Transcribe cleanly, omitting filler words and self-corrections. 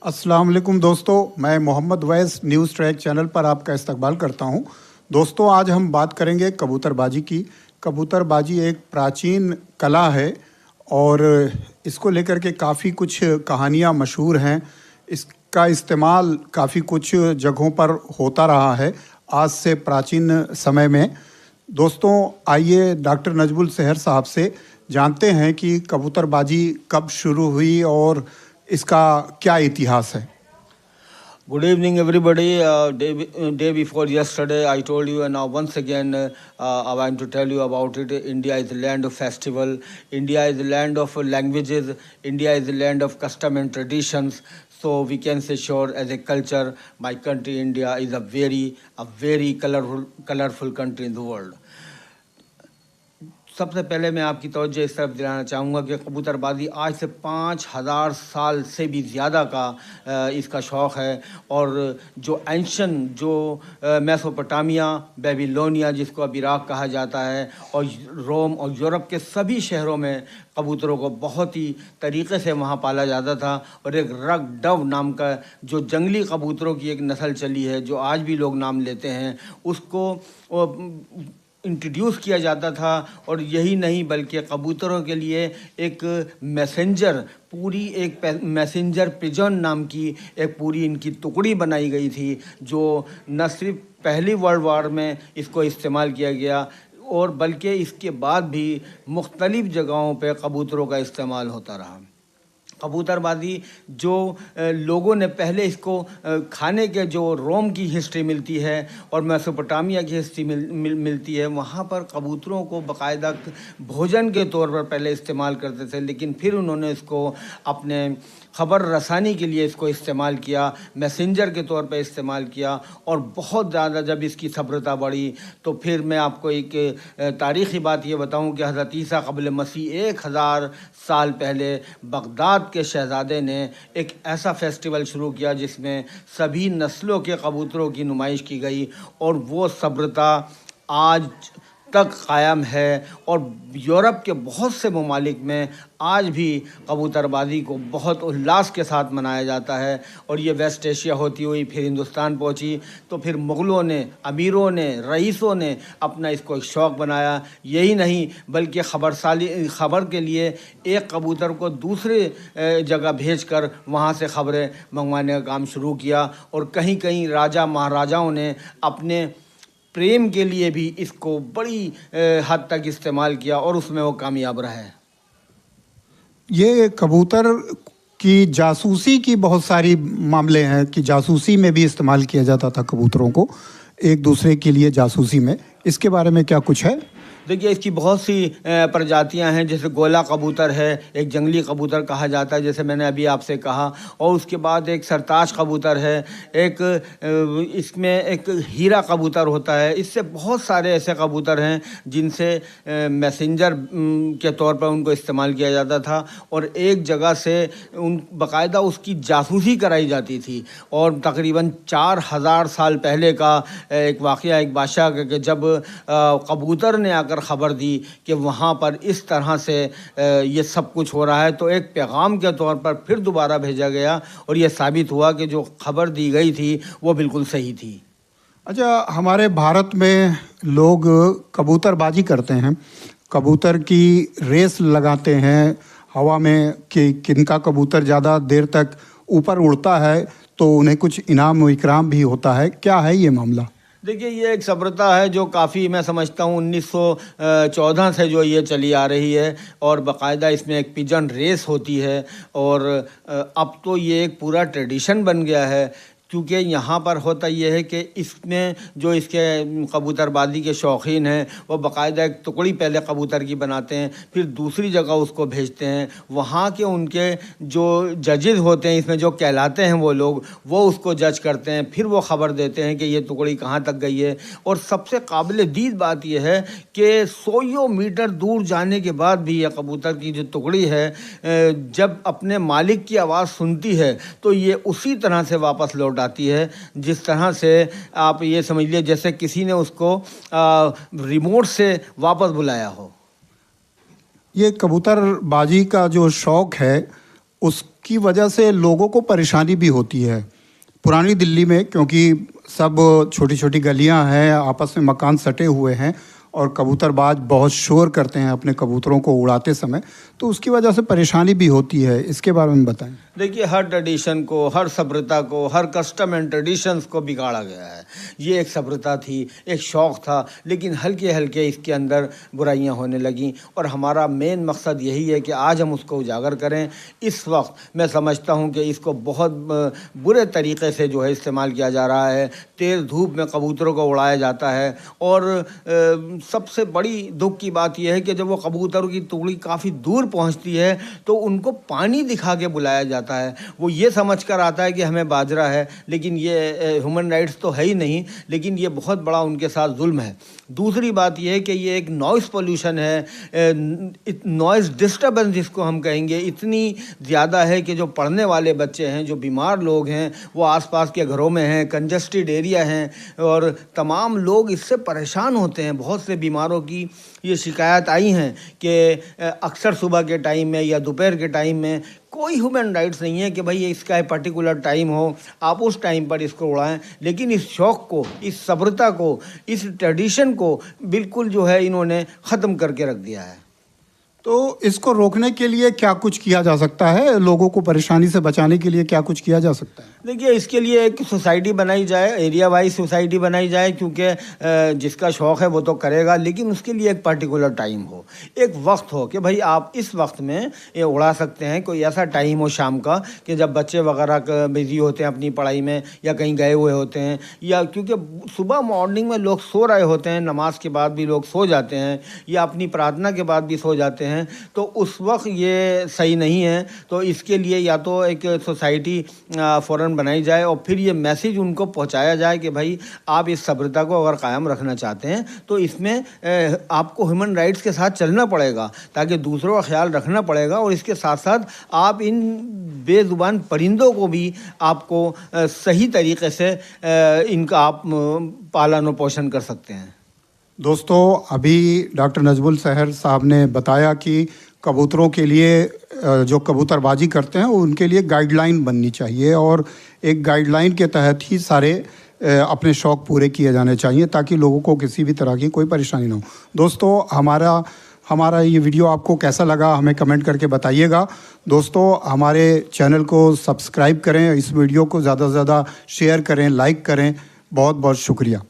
अस्सलाम वालेकुम दोस्तों, मैं मोहम्मद वैस न्यूज़ ट्रैक चैनल पर आपका इस्तकबाल करता हूं। दोस्तों, आज हम बात करेंगे कबूतरबाजी की। कबूतरबाजी एक प्राचीन कला है और इसको लेकर के काफ़ी कुछ कहानियां मशहूर हैं। इसका इस्तेमाल काफ़ी कुछ जगहों पर होता रहा है आज से प्राचीन समय में। दोस्तों, आइए डॉक्टर नजमुल सहर साहब से जानते हैं कि कबूतरबाजी कब शुरू हुई और इसका क्या इतिहास है। Good evening, everybody. Day before yesterday, I told you, and now once again, I want to tell you about it. India is the land of festival. India is the land of languages. India is the land of custom and traditions. So we can say, sure, as a culture, my country, India, is a very colorful country in the world. सबसे पहले मैं आपकी तवज्जो इस तरफ दिलाना चाहूँगा कि कबूतरबाजी आज से 5000 साल से भी ज़्यादा का इसका शौक़ है। और जो मेसोपोटामिया, बेबीलोनिया जिसको अब इराक़ कहा जाता है, और रोम और यूरोप के सभी शहरों में कबूतरों को बहुत ही तरीक़े से वहाँ पाला जाता था। और एक रग डव नाम का जो जंगली कबूतरों की एक नस्ल चली है, जो आज भी लोग नाम लेते हैं, उसको इंट्रोड्यूस किया जाता था। और यही नहीं बल्कि कबूतरों के लिए एक मैसेंजर पिजन नाम की एक पूरी इनकी टुकड़ी बनाई गई थी, जो न सिर्फ पहली वर्ल्ड वॉर में इसको इस्तेमाल किया गया और बल्कि इसके बाद भी मुख्तलिफ जगहों पे कबूतरों का इस्तेमाल होता रहा। कबूतरबाजी जो लोगों ने पहले इसको खाने के जो रोम की हिस्ट्री मिलती है और मेसोपोटामिया की हिस्ट्री मिलती है, वहाँ पर कबूतरों को बाकायदा भोजन के तौर पर पहले इस्तेमाल करते थे, लेकिन फिर उन्होंने इसको अपने ख़बर रसानी के लिए इसको इस्तेमाल किया, मैसेंजर के तौर पर इस्तेमाल किया। और बहुत ज़्यादा जब इसकी सभ्यता बढ़ी तो फिर मैं आपको एक तारीख़ी बात ये बताऊं कि हज़रत ईसा क़ब्ल मसीह 1000 साल पहले बगदाद के शहज़ादे ने एक ऐसा फेस्टिवल शुरू किया जिसमें सभी नस्लों के कबूतरों की नुमाइश की गई, और वो सभ्यता आज तक कायम है। और यूरोप के बहुत से ममालिक में आज भी कबूतरबाजी को बहुत उल्लास के साथ मनाया जाता है। और ये वेस्ट एशिया होती हुई फिर हिंदुस्तान पहुंची, तो फिर मुग़लों ने, अमीरों ने, रईसों ने अपना इसको एक शौक़ बनाया। यही नहीं बल्कि ख़बर के लिए एक कबूतर को दूसरे जगह भेजकर वहाँ से ख़बरें मंगवाने का काम शुरू किया। और कहीं कहीं राजा महाराजाओं ने अपने प्रेम के लिए भी इसको बड़ी हद तक इस्तेमाल किया और उसमें वो कामयाब रहे। ये कबूतर की जासूसी की बहुत सारी मामले हैं कि जासूसी में भी इस्तेमाल किया जाता था कबूतरों को, एक दूसरे के लिए जासूसी में। इसके बारे में क्या कुछ है? देखिए, इसकी बहुत सी प्रजातियां हैं। जैसे गोला कबूतर है, एक जंगली कबूतर कहा जाता है, जैसे मैंने अभी आपसे कहा। और उसके बाद एक सरताज कबूतर है, एक इसमें एक हीरा कबूतर होता है। इससे बहुत सारे ऐसे कबूतर हैं जिनसे मैसेंजर के तौर पर उनको इस्तेमाल किया जाता था और एक जगह से बाकायदा उसकी जासूसी कराई जाती थी। और तकरीबन 4000 साल पहले का एक वाक़या, एक बादशाह का, जब कबूतर ने आकर ख़बर दी कि वहाँ पर इस तरह से ये सब कुछ हो रहा है, तो एक पैगाम के तौर पर फिर दोबारा भेजा गया और ये साबित हुआ कि जो ख़बर दी गई थी वो बिल्कुल सही थी। अच्छा, हमारे भारत में लोग कबूतरबाजी करते हैं, कबूतर की रेस लगाते हैं हवा में कि किनका कबूतर ज़्यादा देर तक ऊपर उड़ता है, तो उन्हें कुछ इनाम व इकराम भी होता है। क्या है ये मामला? देखिए, ये एक सभ्यता है जो काफ़ी, मैं समझता हूँ 1914 से जो ये चली आ रही है और बाकायदा इसमें एक पिजन रेस होती है। और अब तो ये एक पूरा ट्रेडिशन बन गया है, क्योंकि यहाँ पर होता यह है कि इसमें जो इसके कबूतरबाजी के शौकीन हैं वो बाकायदा एक टुकड़ी पहले कबूतर की बनाते हैं, फिर दूसरी जगह उसको भेजते हैं। वहाँ के उनके जो जजेस होते हैं, इसमें जो कहलाते हैं वो लोग, वो उसको जज करते हैं, फिर वो ख़बर देते हैं कि ये टुकड़ी कहाँ तक गई है। और सबसे काबिल दीद बात यह है कि 100 मीटर दूर जाने के बाद भी यह कबूतर की जो टुकड़ी है, जब अपने मालिक की आवाज़ सुनती है तो ये उसी तरह से वापस लौट आती है जिस तरह से आप ये समझ लीजिए जैसे किसी ने उसको रिमोट से वापस बुलाया हो। ये कबूतरबाजी का जो शौक़ है, उस की वजह से लोगों को परेशानी भी होती है। पुरानी दिल्ली में क्योंकि सब छोटी छोटी गलियां हैं, आपस में मकान सटे हुए हैं और कबूतरबाज बहुत शोर करते हैं अपने कबूतरों को उड़ाते समय, तो उसकी वजह से परेशानी भी होती है। इसके बारे में बताएं। देखिए, हर ट्रेडिशन को, हर सभ्यता को, हर कस्टम एंड ट्रेडिशंस को बिगाड़ा गया है। ये एक सभ्यता थी, एक शौक़ था, लेकिन हल्के हल्के इसके अंदर बुराइयां होने लगीं और हमारा मेन मकसद यही है कि आज हम उसको उजागर करें। इस वक्त मैं समझता हूं कि इसको बहुत बुरे तरीक़े से जो है इस्तेमाल किया जा रहा है। तेज़ धूप में कबूतरों को उड़ाया जाता है और सबसे बड़ी दुख की बात यह है कि जब वो कबूतरों की टुकड़ी काफ़ी दूर पहुंचती है तो उनको पानी दिखा के बुलाया जाता है। वो ये समझ कर आता है कि हमें बाजरा है, लेकिन ये ह्यूमन राइट्स तो है ही नहीं, लेकिन ये बहुत बड़ा उनके साथ जुल्म है। दूसरी बात यह है कि ये एक नॉइज़ पोल्यूशन है, नॉइज़ डिस्टर्बेंस जिसको हम कहेंगे, इतनी ज़्यादा है कि जो पढ़ने वाले बच्चे हैं, जो बीमार लोग हैं, वो आसपास के घरों में हैं, कंजस्टेड एरिया हैं और तमाम लोग इससे परेशान होते हैं। बहुत से बीमारों की ये शिकायत आई हैं कि अक्सर सुबह के टाइम में या दोपहर के टाइम में कोई ह्यूमन राइट्स नहीं है कि भाई इसका एक पर्टिकुलर टाइम हो, आप उस टाइम पर इसको उड़ाएं, लेकिन इस शौक़ को, इस सभ्यता को, इस ट्रेडिशन को बिल्कुल जो है इन्होंने ख़त्म करके रख दिया है। तो इसको रोकने के लिए क्या कुछ किया जा सकता है? लोगों को परेशानी से बचाने के लिए क्या कुछ किया जा सकता है? देखिए, इसके लिए एक सोसाइटी बनाई जाए, एरिया वाइज सोसाइटी बनाई जाए, क्योंकि जिसका शौक़ है वो तो करेगा, लेकिन उसके लिए एक पर्टिकुलर टाइम हो, एक वक्त हो कि भाई आप इस वक्त में ये उड़ा सकते हैं। कोई ऐसा टाइम हो शाम का कि जब बच्चे वगैरह बिज़ी होते हैं अपनी पढ़ाई में या कहीं गए हुए होते हैं, या क्योंकि सुबह मॉर्निंग में लोग सो रहे होते हैं, नमाज के बाद भी लोग सो जाते हैं या अपनी प्रार्थना के बाद भी सो जाते हैं, तो उस वक्त ये सही नहीं है। तो इसके लिए या तो एक सोसाइटी फ़ौरन बनाई जाए और फिर ये मैसेज उनको पहुंचाया जाए कि भाई आप इस सभ्यता को अगर कायम रखना चाहते हैं तो इसमें आपको ह्यूमन राइट्स के साथ चलना पड़ेगा, ताकि दूसरों का ख्याल रखना पड़ेगा और इसके साथ साथ आप इन बेज़ुबान परिंदों को भी आपको सही तरीक़े से इनका आप पालन और पोषण कर सकते हैं। दोस्तों, अभी डॉक्टर नजमुल सहर साहब ने बताया कि कबूतरों के लिए जो कबूतरबाजी करते हैं उनके लिए गाइडलाइन बननी चाहिए और एक गाइडलाइन के तहत ही सारे अपने शौक़ पूरे किए जाने चाहिए ताकि लोगों को किसी भी तरह की कोई परेशानी ना हो। दोस्तों, हमारा ये वीडियो आपको कैसा लगा हमें कमेंट करके बताइएगा। दोस्तों, हमारे चैनल को सब्सक्राइब करें, इस वीडियो को ज़्यादा से ज़्यादा शेयर करें, लाइक करें। बहुत बहुत शुक्रिया।